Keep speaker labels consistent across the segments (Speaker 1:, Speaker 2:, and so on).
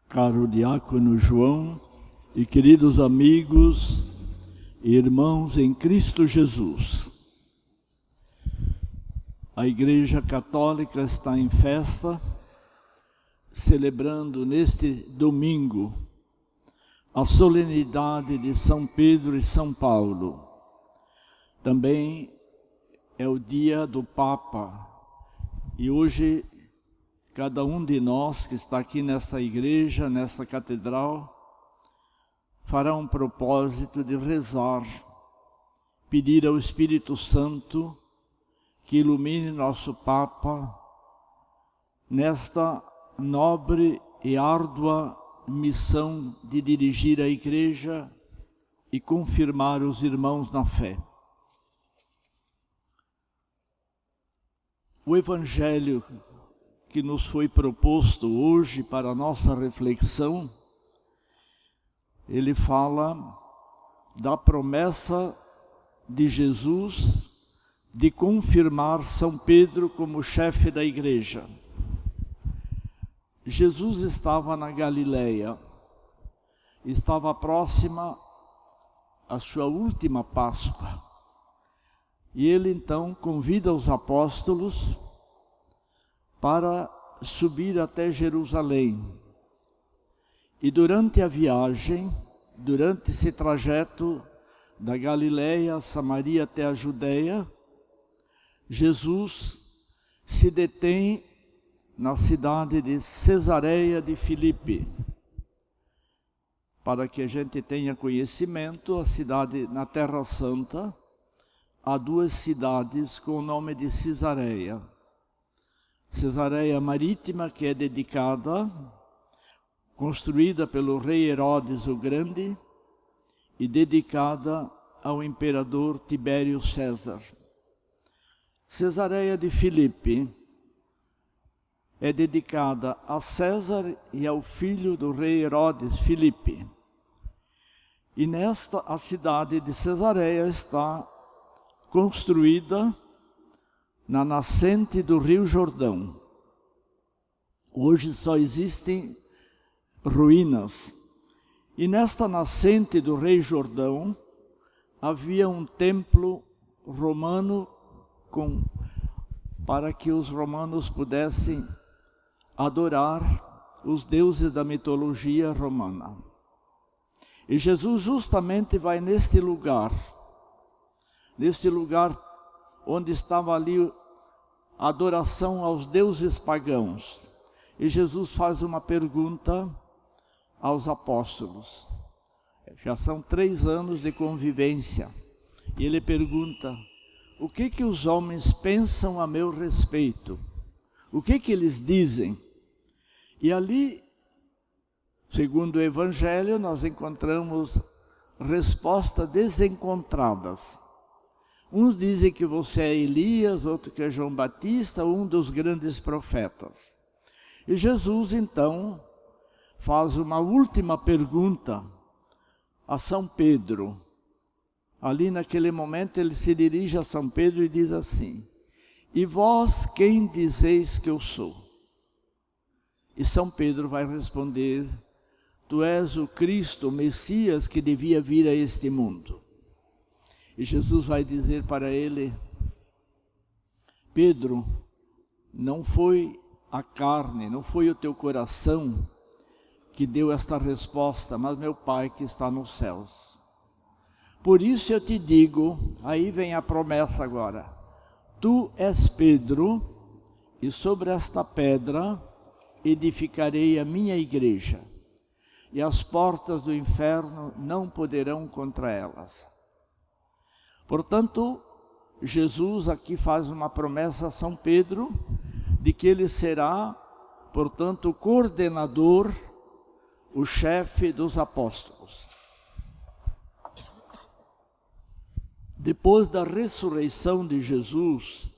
Speaker 1: Caro diácono João e queridos amigos e irmãos em Cristo Jesus. A Igreja Católica está em festa, celebrando neste domingo a solenidade de São Pedro e São Paulo. Também é o dia do Papa e hoje cada um de nós que está aqui nesta igreja, nesta catedral, fará um propósito de rezar, pedir ao Espírito Santo que ilumine nosso Papa nesta nobre e árdua missão de dirigir a igreja e confirmar os irmãos na fé. O Evangelho que nos foi proposto hoje para a nossa reflexão, ele fala da promessa de Jesus de confirmar São Pedro como chefe da igreja. Jesus estava na Galileia, estava próxima à sua última Páscoa, e ele então convida os apóstolos para subir até Jerusalém. E durante a viagem, durante esse trajeto da Galileia, Samaria até a Judeia, Jesus se detém na cidade de Cesareia de Filipe. Para que a gente tenha conhecimento, a cidade na Terra Santa, há duas cidades com o nome de Cesareia. Cesareia Marítima, que é dedicada, construída pelo rei Herodes o Grande e dedicada ao imperador Tibério César. Cesareia de Filipe é dedicada a César e ao filho do rei Herodes, Filipe. E nesta, a cidade de Cesareia está construída na nascente do Rio Jordão. Hoje só existem ruínas. E nesta nascente do Rio Jordão havia um templo romano para que os romanos pudessem adorar os deuses da mitologia romana. E Jesus justamente vai neste lugar onde estava ali a adoração aos deuses pagãos. E Jesus faz uma pergunta aos apóstolos. Já são 3 anos de convivência. E ele pergunta: o que os homens pensam a meu respeito? O que eles dizem? E ali, segundo o Evangelho, nós encontramos respostas desencontradas. Uns dizem que você é Elias, outro que é João Batista, um dos grandes profetas. E Jesus, então, faz uma última pergunta a São Pedro. Ali naquele momento ele se dirige a São Pedro e diz assim: e vós quem dizeis que eu sou? E São Pedro vai responder: tu és o Cristo, o Messias que devia vir a este mundo. E Jesus vai dizer para ele: Pedro, não foi a carne, não foi o teu coração que deu esta resposta, mas meu Pai que está nos céus. Por isso eu te digo, aí vem a promessa agora: tu és Pedro, e sobre esta pedra edificarei a minha igreja, e as portas do inferno não poderão contra elas. Portanto, Jesus aqui faz uma promessa a São Pedro de que ele será, portanto, o coordenador, o chefe dos apóstolos. Depois da ressurreição de Jesus,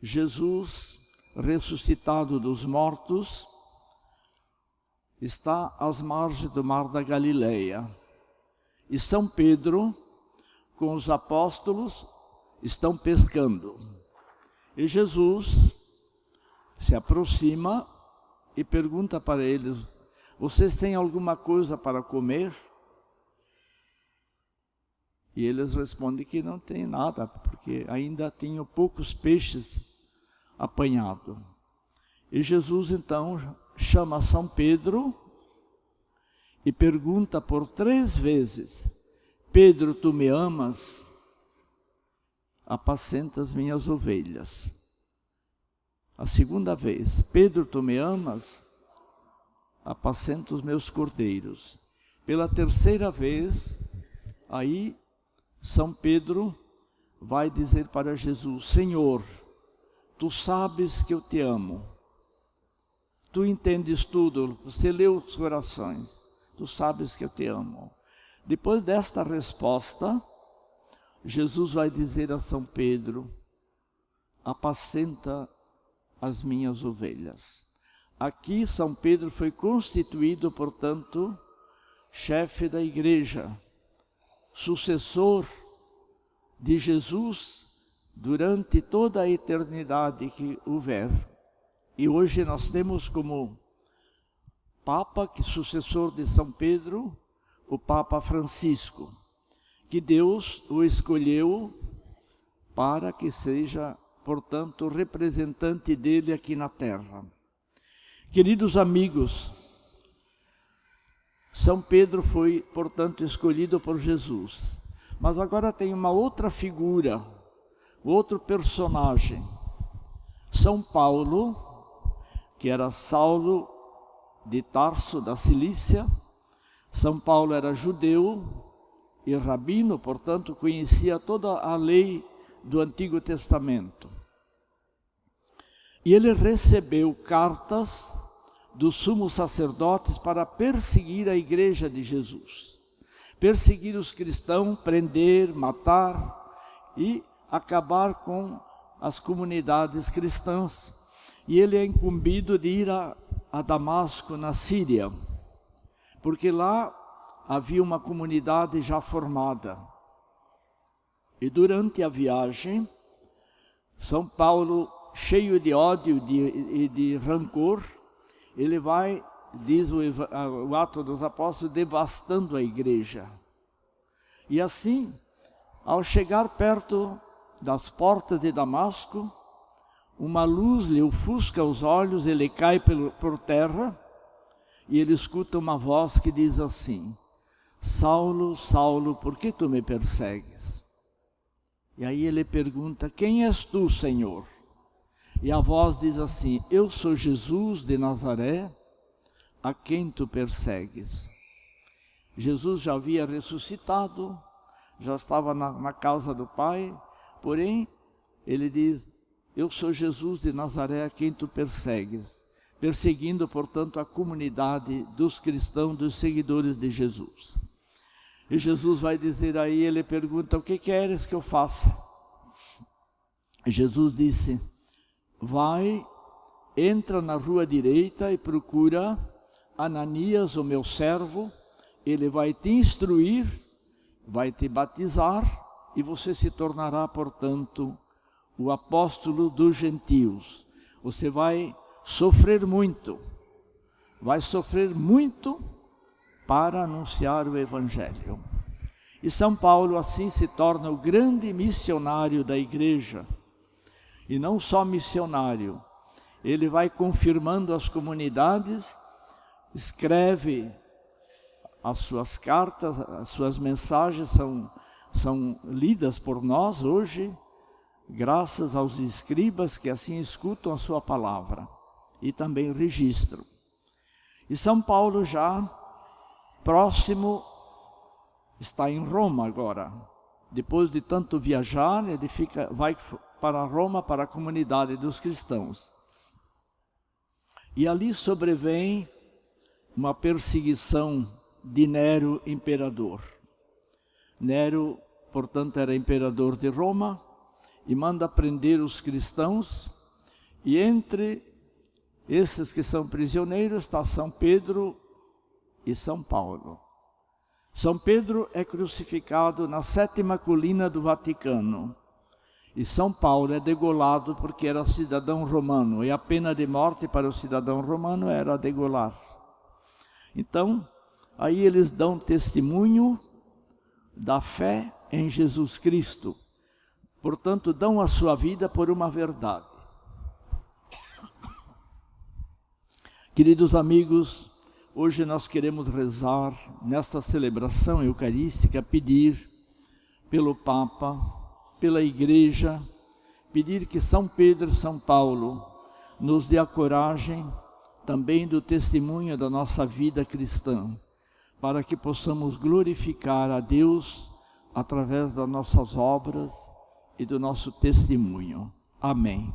Speaker 1: Jesus, ressuscitado dos mortos, está às margens do mar da Galileia. E São Pedro, com os apóstolos, estão pescando. E Jesus se aproxima e pergunta para eles: vocês têm alguma coisa para comer? E eles respondem que não tem nada, porque ainda tinham poucos peixes apanhados. E Jesus então chama São Pedro e pergunta por 3 vezes: Pedro, tu me amas? Apacenta as minhas ovelhas. A segunda vez: Pedro, tu me amas? Apacenta os meus cordeiros. Pela 3ª vez, aí São Pedro vai dizer para Jesus: Senhor, tu sabes que eu te amo. Tu entendes tudo, você leu os corações. Tu sabes que eu te amo. Depois desta resposta, Jesus vai dizer a São Pedro: apacenta as minhas ovelhas. Aqui São Pedro foi constituído, portanto, chefe da igreja, sucessor de Jesus durante toda a eternidade que houver. E hoje nós temos como Papa, que sucessor de São Pedro, o Papa Francisco, que Deus o escolheu para que seja, portanto, representante dele aqui na terra. Queridos amigos, São Pedro foi, portanto, escolhido por Jesus. Mas agora tem uma outra figura, outro personagem. São Paulo, que era Saulo de Tarso, da Cilícia. São Paulo era judeu e rabino, portanto, conhecia toda a lei do Antigo Testamento. E ele recebeu cartas dos sumos sacerdotes para perseguir a igreja de Jesus. Perseguir os cristãos, prender, matar e acabar com as comunidades cristãs. E ele é incumbido de ir a Damasco, na Síria, porque lá havia uma comunidade já formada. E durante a viagem, São Paulo, cheio de ódio e de rancor, ele vai, diz o Ato dos Apóstolos, devastando a igreja. E assim, ao chegar perto das portas de Damasco, uma luz lhe ofusca os olhos, ele cai por terra, e ele escuta uma voz que diz assim: Saulo, Saulo, por que tu me persegues? E aí ele pergunta: quem és tu, Senhor? E a voz diz assim: eu sou Jesus de Nazaré, a quem tu persegues. Jesus já havia ressuscitado, já estava na casa do Pai, porém, ele diz: eu sou Jesus de Nazaré, a quem tu persegues, perseguindo, portanto, a comunidade dos cristãos, dos seguidores de Jesus. E Jesus vai dizer aí, ele pergunta: o que queres que eu faça? Jesus disse: vai, entra na rua direita e procura Ananias, o meu servo, ele vai te instruir, vai te batizar, e você se tornará, portanto, o apóstolo dos gentios. Você vai sofrer muito para anunciar o Evangelho. E São Paulo assim se torna o grande missionário da igreja. E não só missionário, ele vai confirmando as comunidades, escreve as suas cartas, as suas mensagens são lidas por nós hoje, graças aos escribas que assim escutam a sua palavra e também registram. E São Paulo já próximo está em Roma agora. Depois de tanto viajar, ele vai para Roma, para a comunidade dos cristãos. E ali sobrevém uma perseguição de Nero, imperador. Nero, portanto, era imperador de Roma e manda prender os cristãos. E entre esses que são prisioneiros está São Pedro e São Paulo. São Pedro é crucificado na 7ª colina do Vaticano. E São Paulo é degolado porque era cidadão romano. E a pena de morte para o cidadão romano era degolar. Então, aí eles dão testemunho da fé em Jesus Cristo. Portanto, dão a sua vida por uma verdade. Queridos amigos, hoje nós queremos rezar nesta celebração eucarística, pedir pelo Papa, pela Igreja, pedir que São Pedro e São Paulo nos dê a coragem também do testemunho da nossa vida cristã, para que possamos glorificar a Deus através das nossas obras e do nosso testemunho. Amém.